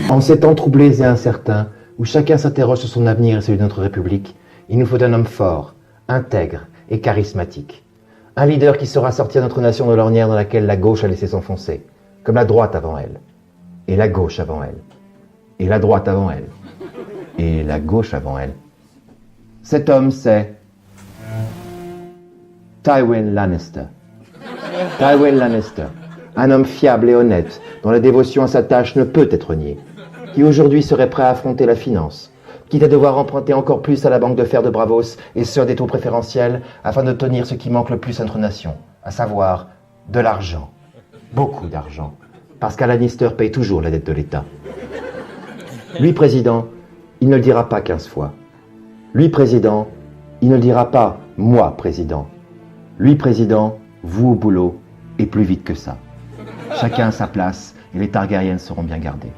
En ces temps troublés et incertains, où chacun s'interroge sur son avenir et celui de notre République, il nous faut un homme fort, intègre et charismatique. Un leader qui saura sortir notre nation de l'ornière dans laquelle la gauche a laissé s'enfoncer, comme la droite avant elle, et la gauche avant elle, et la droite avant elle, et la gauche avant elle. Cet homme, c'est Tywin Lannister. Tywin Lannister, un homme fiable et honnête, dont la dévotion à sa tâche ne peut être niée, qui aujourd'hui serait prêt à affronter la finance, quitte à devoir emprunter encore plus à la banque de fer de Bravos et sur des taux préférentiels afin d'obtenir ce qui manque le plus à notre nation, à savoir de l'argent. Beaucoup d'argent. Parce qu'un Lannister paye toujours la dette de l'État. Lui, président, il ne le dira pas 15 fois. Lui, président, il ne le dira pas « moi, président ». Lui, président, vous au boulot, et plus vite que ça. Chacun à sa place, et les Targaryennes seront bien gardées.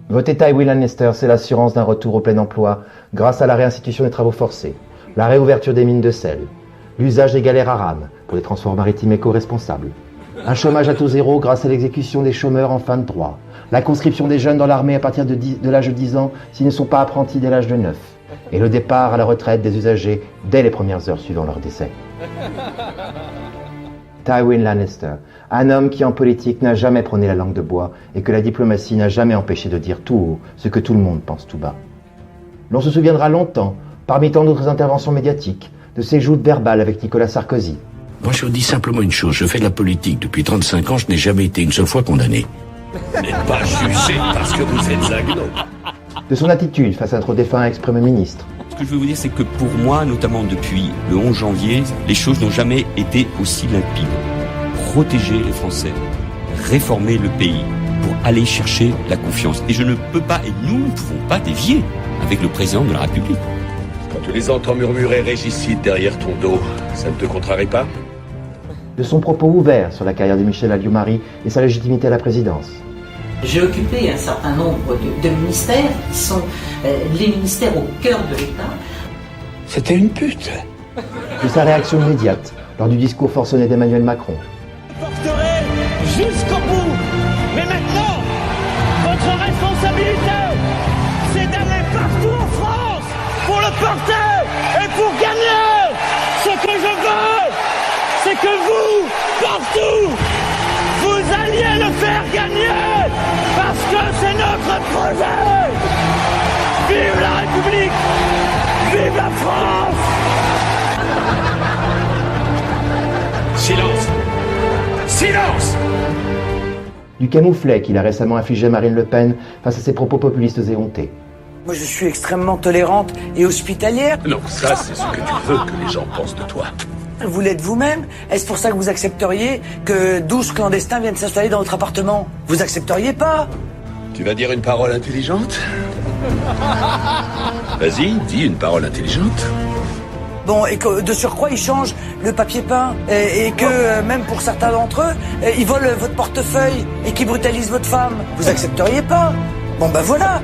Voter Tywin Lannister, c'est l'assurance d'un retour au plein emploi grâce à la réinstitution des travaux forcés, la réouverture des mines de sel, l'usage des galères à rames pour les transports maritimes éco-responsables, un chômage à taux zéro grâce à l'exécution des chômeurs en fin de droit, la conscription des jeunes dans l'armée à partir de l'âge de 10 ans s'ils ne sont pas apprentis dès l'âge de 9, et le départ à la retraite des usagers dès les premières heures suivant leur décès. Tywin Lannister, un homme qui en politique n'a jamais prôné la langue de bois et que la diplomatie n'a jamais empêché de dire tout haut ce que tout le monde pense tout bas. L'on se souviendra longtemps, parmi tant d'autres interventions médiatiques, de ses joutes verbales avec Nicolas Sarkozy. Moi, je vous dis simplement une chose. Je fais de la politique depuis 35 ans. Je n'ai jamais été une seule fois condamné. Vous n'êtes pas jugé parce que vous êtes un gnome. De son attitude face à notre défunt ex-premier ministre. Ce que je veux vous dire, c'est que pour moi, notamment depuis le 11 janvier, les choses n'ont jamais été aussi limpides. Protéger les Français, réformer le pays pour aller chercher la confiance. Et je ne peux pas, et nous ne pouvons pas dévier avec le président de la République. Quand tu les entends murmurer régicide derrière ton dos, ça ne te contrarie pas? De son propos ouvert sur la carrière de Michel Alliot-Marie et sa légitimité à la présidence. J'ai occupé un certain nombre de ministères qui sont les ministères au cœur de l'État. C'était une pute. De sa réaction immédiate lors du discours forcené d'Emmanuel Macron. Je porterai jusqu'au bout. Mais maintenant, votre responsabilité, c'est d'aller partout en France pour le porter et pour gagner. Ce que je veux, c'est que vous, partout, vous alliez le faire gagner. Parce que c'est notre projet. Vive la République. Vive la France. Silence. Silence! Du camouflet qu'il a récemment infligé à Marine Le Pen face à ses propos populistes et hontés. Moi, je suis extrêmement tolérante et hospitalière. Non, ça, c'est ce que tu veux que les gens pensent de toi. Vous l'êtes vous-même. Est-ce pour ça que vous accepteriez que 12 clandestins viennent s'installer dans votre appartement? Vous accepteriez pas? Tu vas dire une parole intelligente? Vas-y, dis une parole intelligente. Bon, et que de surcroît, ils changent le papier peint. Et que même pour certains d'entre eux, ils volent votre portefeuille et qu'ils brutalisent votre femme. Vous accepteriez pas? Bon, ben voilà.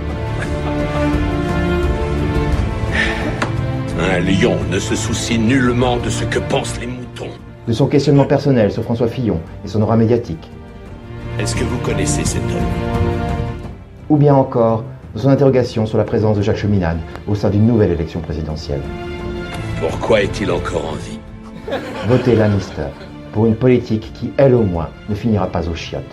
Un lion ne se soucie nullement de ce que pensent les moutons. De son questionnement personnel sur François Fillon et son aura médiatique. Est-ce que vous connaissez cet homme? Ou bien encore de son interrogation sur la présence de Jacques Cheminade au sein d'une nouvelle élection présidentielle. Pourquoi est-il encore en vie? Votez Lannister pour une politique qui, elle au moins, ne finira pas aux chiottes.